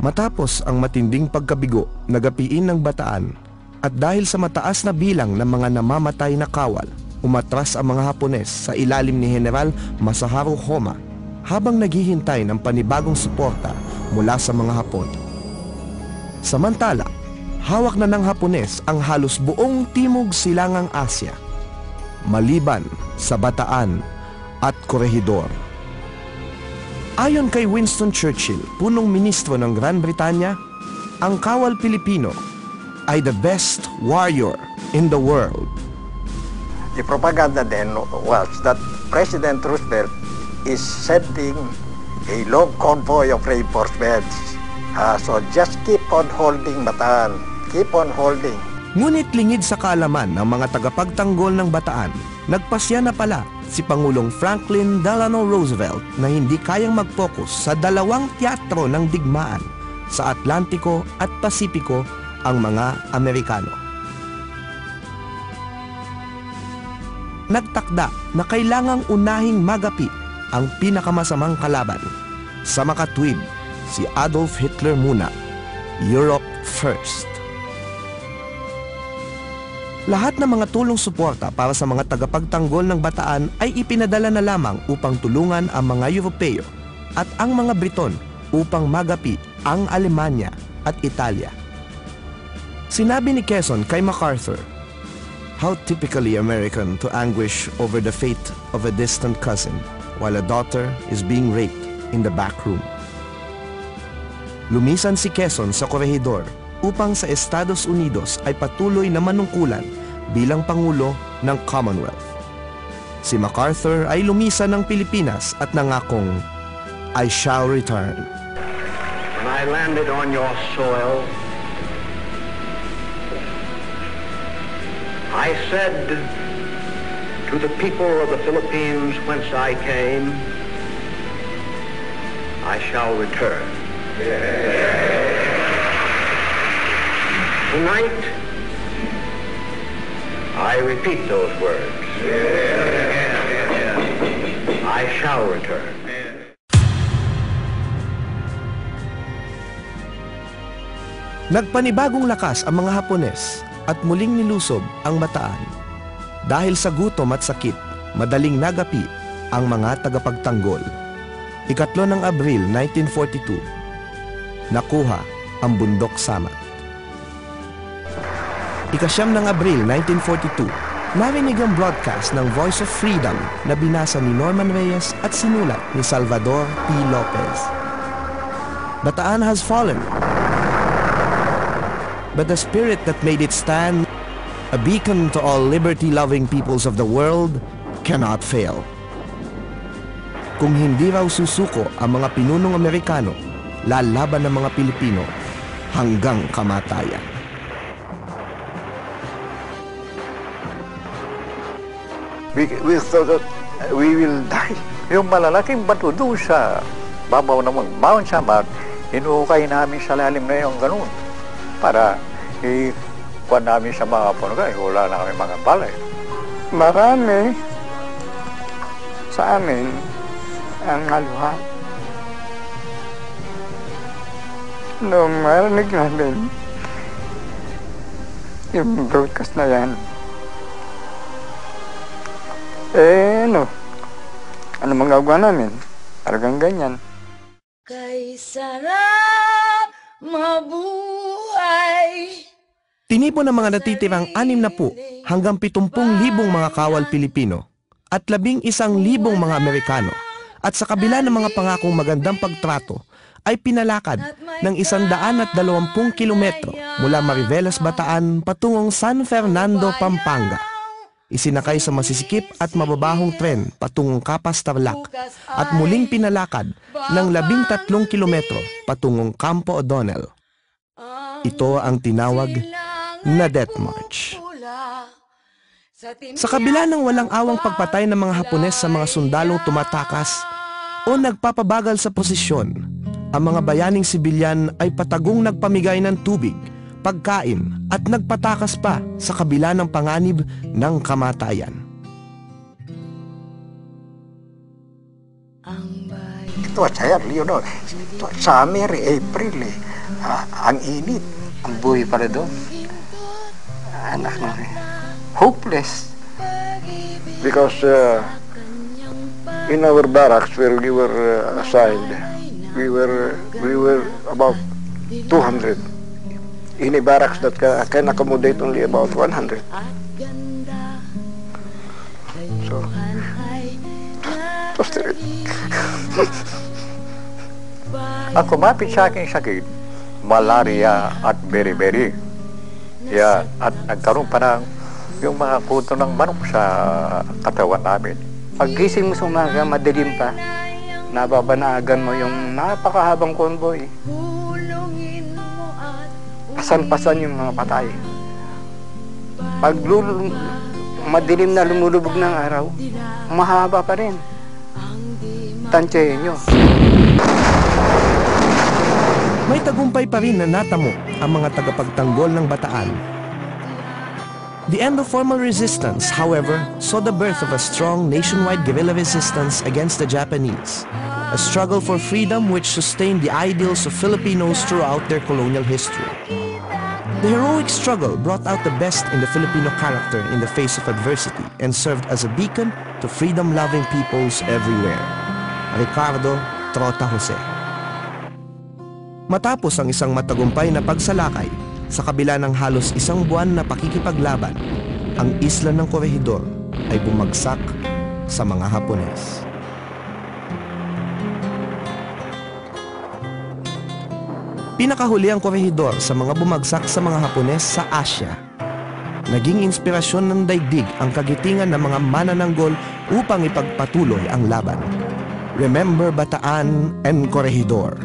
Matapos ang matinding pagkabigo, nagapiin ng Bataan at dahil sa mataas na bilang ng mga namamatay na kawal, umatras ang mga Hapones sa ilalim ni General Masaharu Homa habang naghihintay ng panibagong suporta mula sa mga Hapon. Samantala, hawak na ng Hapones ang halos buong Timog Silangang Asya, maliban sa Bataan at Corregidor. Ayon kay Winston Churchill, punong ministro ng Gran Britanya, ang kawal Pilipino ay the best warrior in the world. The propaganda then was that President Roosevelt is sending a long convoy of reinforcements. So just keep on holding, Bataan. Keep on holding. Ngunit lingid sa kaalaman ng mga tagapagtanggol ng Bataan, nagpasya na pala si Pangulong Franklin Delano Roosevelt na hindi kayang mag-focus sa dalawang teatro ng digmaan sa Atlantiko at Pasipiko ang mga Amerikano. Nagtakda na kailangang unahing magapi ang pinakamasamang kalaban. Sa makatwid, si Adolf Hitler muna, Europe first. Lahat ng mga tulong suporta para sa mga tagapagtanggol ng Bataan ay ipinadala na lamang upang tulungan ang mga Europeo at ang mga Briton upang magapi ang Alemanya at Italia. Sinabi ni Quezon kay MacArthur, "How typically American to anguish over the fate of a distant cousin while a daughter is being raped in the back room." Lumisan si Quezon sa Corregidor upang sa Estados Unidos ay patuloy na manungkulan bilang Pangulo ng Commonwealth. Si MacArthur ay lumisan ng Pilipinas at nangakong, "I shall return." When I landed on your soil, I said to the people of the Philippines whence I came, I shall return. Tonight, I repeat those words. I shall return. Nagpanibagong lakas ang mga Hapones at muling nilusob ang Bataan. Dahil sa gutom at sakit, madaling nagapi ang mga tagapagtanggol. 3 ng Abril 1942, nakuha ang Bundok Samat. 9 ng Abril 1942, narinig ang broadcast ng Voice of Freedom na binasa ni Norman Reyes at sinulat ni Salvador P. Lopez. Bataan has fallen, but the spirit that made it stand, a beacon to all liberty-loving peoples of the world, cannot fail. Kung hindi raw susuko ang mga pinunong Amerikano, lalaban ng mga Pilipino hanggang kamatayan. We thought that we will die. Yung malalaking bato doon sa babaw ng Mount Samat, hinuhukay namin sa lalim na yung ganun para ikuha namin sa mga punugan. Wala na kami mga palay. Marami sa amin ang haluha. Nung marinig namin yung broadcast na yan, ano magagawa namin? Talagang ganyan. Kay sarap mabuhay. Tinipon ng mga natitirang 60 hanggang 70,000 mga kawal Pilipino at 11,000 mga Amerikano at sa kabila ng mga pangakong magandang pagtrato ay pinalakad ng 120 kilometro mula Mariveles, Bataan patungong San Fernando, Pampanga. Isinakay sa masisikip at mababahong tren patungong Capas, Tarlac at muling pinalakad ng 13 kilometro patungong Campo O'Donnell. Ito ang tinawag na Death March. Sa kabila ng walang awang pagpatay ng mga Hapones sa mga sundalong tumatakas o nagpapabagal sa posisyon, ang mga bayaning sibilyan ay patagong nagpamigay ng tubig, pagkain at nagpatakas pa sa kabila ng panganib ng kamatayan. It was early, you know. It was summer, April, eh. Ang init. Ang buhay pala doon. Anak mo rin. Hopeless. Because in our barracks where we were assigned, we were about 200. In a barracks that can accommodate only about 100. So, it was terrible. Ang kumapit sa aking sakit, malaria at beriberi. Yeah, at nagkaroon pa ng yung mga kuto ng manok sa katawan namin. Paggising mo sa umaga, madilim pa. Nababanagan mo yung napakahabang convoy. Pasan-pasan yung mga patay. Pag madilim na lumulubog ng araw, mahaba pa rin. Tansyahin nyo. May tagumpay pa rin na natamo ang mga tagapagtanggol ng Bataan. The end of formal resistance, however, saw the birth of a strong nationwide guerrilla resistance against the Japanese, a struggle for freedom which sustained the ideals of Filipinos throughout their colonial history. The heroic struggle brought out the best in the Filipino character in the face of adversity and served as a beacon to freedom-loving peoples everywhere. Ricardo Trota Jose. Matapos ang isang matagumpay na pagsalakay, sa kabila ng halos isang buwan na pakikipaglaban, ang isla ng Corregidor ay bumagsak sa mga Hapones. Pinakahuli ang Corregidor sa mga bumagsak sa mga Hapones sa Asya. Naging inspirasyon ng daigdig ang kagitingan ng mga manananggol upang ipagpatuloy ang laban. Remember Bataan and Corregidor.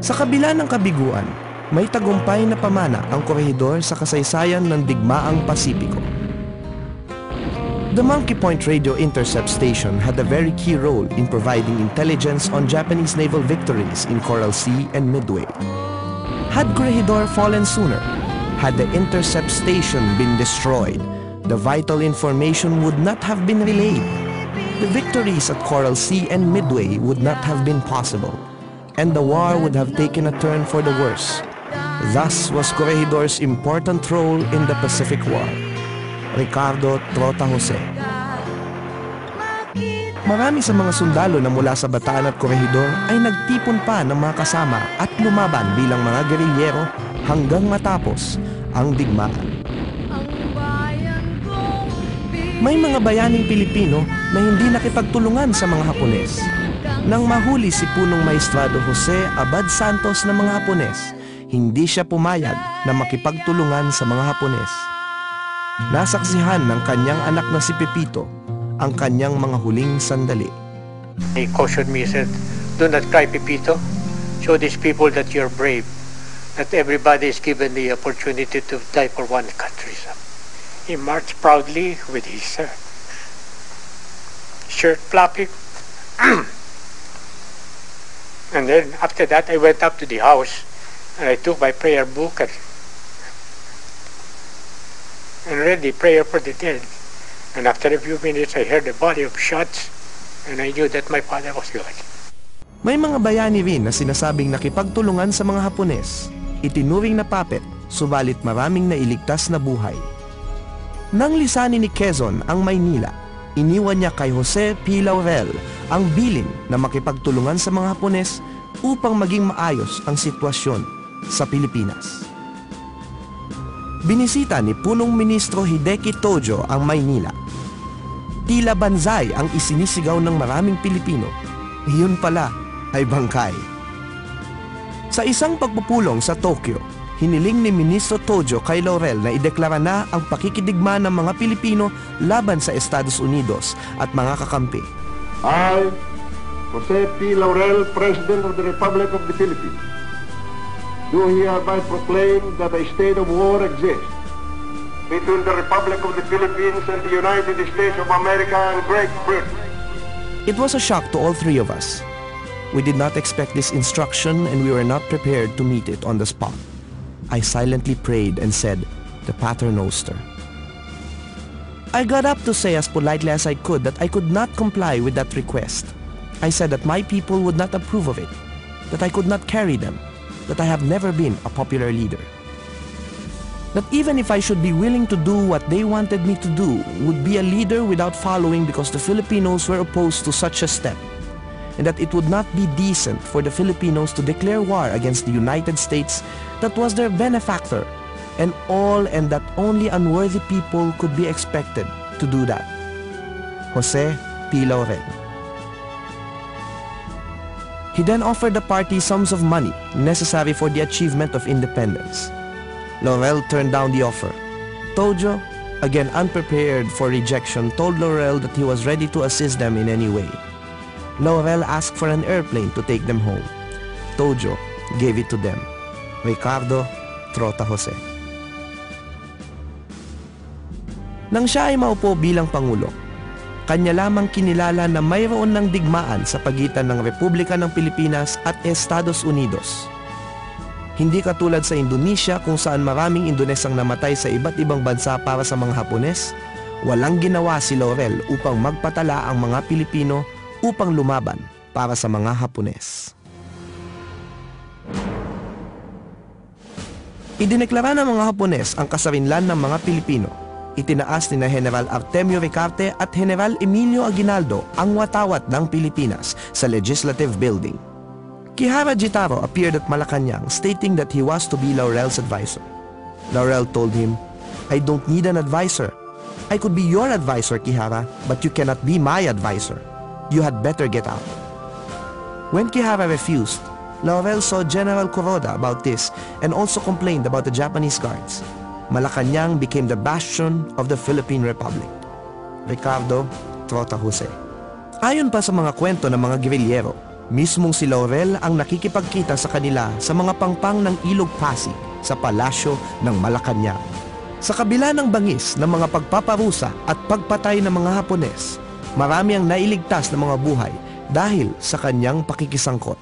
Sa kabila ng kabiguan, may tagumpay na pamana ang Corregidor sa kasaysayan ng digmaang Pasipiko. The Monkey Point Radio Intercept Station had a very key role in providing intelligence on Japanese naval victories in Coral Sea and Midway. Had Corregidor fallen sooner, had the intercept station been destroyed, the vital information would not have been relayed. The victories at Coral Sea and Midway would not have been possible, and the war would have taken a turn for the worse. Thus was Corregidor's important role in the Pacific War. Ricardo Trota Jose. Marami sa mga sundalo na mula sa Bataan at Corregidor ay nagtipon pa ng mga kasama at lumaban bilang mga gerilyero hanggang matapos ang digmaan. May mga bayaning Pilipino na hindi nakipagtulungan sa mga Hapones. Nang mahuli si Punong Maestrado Jose Abad Santos ng mga Hapones, hindi siya pumayag na makipagtulungan sa mga Hapones. Nasaksihan ng kanyang anak na si Pepito ang kanyang mga huling sandali. He cautioned me, he said, "Do not cry, Pepito. Show these people that you're brave, that everybody is given the opportunity to die for one country." He marched proudly with his shirt flapping. And then after that, I went up to the house and I took my prayer book and read the prayer for the dead. And after a few minutes, I heard a volley of shots and I knew that my father was gone. May mga bayani rin na sinasabing nakipagtulungan sa mga Hapones, itinuring na puppet, subalit maraming nailigtas na buhay. Nang lisanin ni Quezon ang Maynila, iniwan niya kay Jose P. Laurel ang bilin na makipagtulungan sa mga Hapones upang maging maayos ang sitwasyon sa Pilipinas. Binisita ni Punong Ministro Hideki Tojo ang Maynila. Tila banzay ang isinisigaw ng maraming Pilipino. Iyon pala ay bangkay. Sa isang pagpupulong sa Tokyo, hiniling ni Ministro Tojo kay Laurel na ideklara na ang pakikidigma ng mga Pilipino laban sa Estados Unidos at mga kakampi. I, Jose P. Laurel, President of the Republic of the Philippines, do hereby proclaim that a state of war exists between the Republic of the Philippines and the United States of America and Great Britain. It was a shock to all three of us. We did not expect this instruction and we were not prepared to meet it on the spot. I silently prayed and said the Pater Noster. I got up to say as politely as I could that I could not comply with that request. I said that my people would not approve of it, that I could not carry them, that I have never been a popular leader. That even if I should be willing to do what they wanted me to do, would be a leader without following because the Filipinos were opposed to such a step, and that it would not be decent for the Filipinos to declare war against the United States that was their benefactor, and that only unworthy people could be expected to do that. Jose P. Laurel. He then offered the party sums of money necessary for the achievement of independence. Laurel turned down the offer. Tojo, again unprepared for rejection, told Laurel that he was ready to assist them in any way. Laurel asked for an airplane to take them home. Tojo gave it to them. Ricardo Trota Jose. Nang siya ay maupo bilang Pangulo, kanya lamang kinilala na mayroon ng digmaan sa pagitan ng Republika ng Pilipinas at Estados Unidos. Hindi katulad sa Indonesia kung saan maraming Indonesang namatay sa iba't ibang bansa para sa mga Hapones, walang ginawa si Laurel upang magpatala ang mga Pilipino upang lumaban para sa mga Hapones. Idineklara ng mga Hapones ang kasarinlan ng mga Pilipino. Itinaas ni na General Artemio Ricarte at General Emilio Aguinaldo ang watawat ng Pilipinas sa Legislative Building. Quijara Gitaro appeared at Malacanang stating that he was to be Laurel's advisor. Laurel told him, "I don't need an advisor. I could be your advisor, Quijara, but you cannot be my advisor. You had better get out." When Quijara refused, Laurel saw General Kuroda about this and also complained about the Japanese guards. Malacanang became the bastion of the Philippine Republic. Ricardo Trota Jose. Ayon pa sa mga kwento ng mga gerilyero, mismong si Laurel ang nakikipagkita sa kanila sa mga pangpang ng Ilog Pasig sa palasyo ng Malacanang. Sa kabila ng bangis ng mga pagpaparusa at pagpatay ng mga Hapones, marami ang nailigtas ng mga buhay dahil sa kanyang pakikisangkot.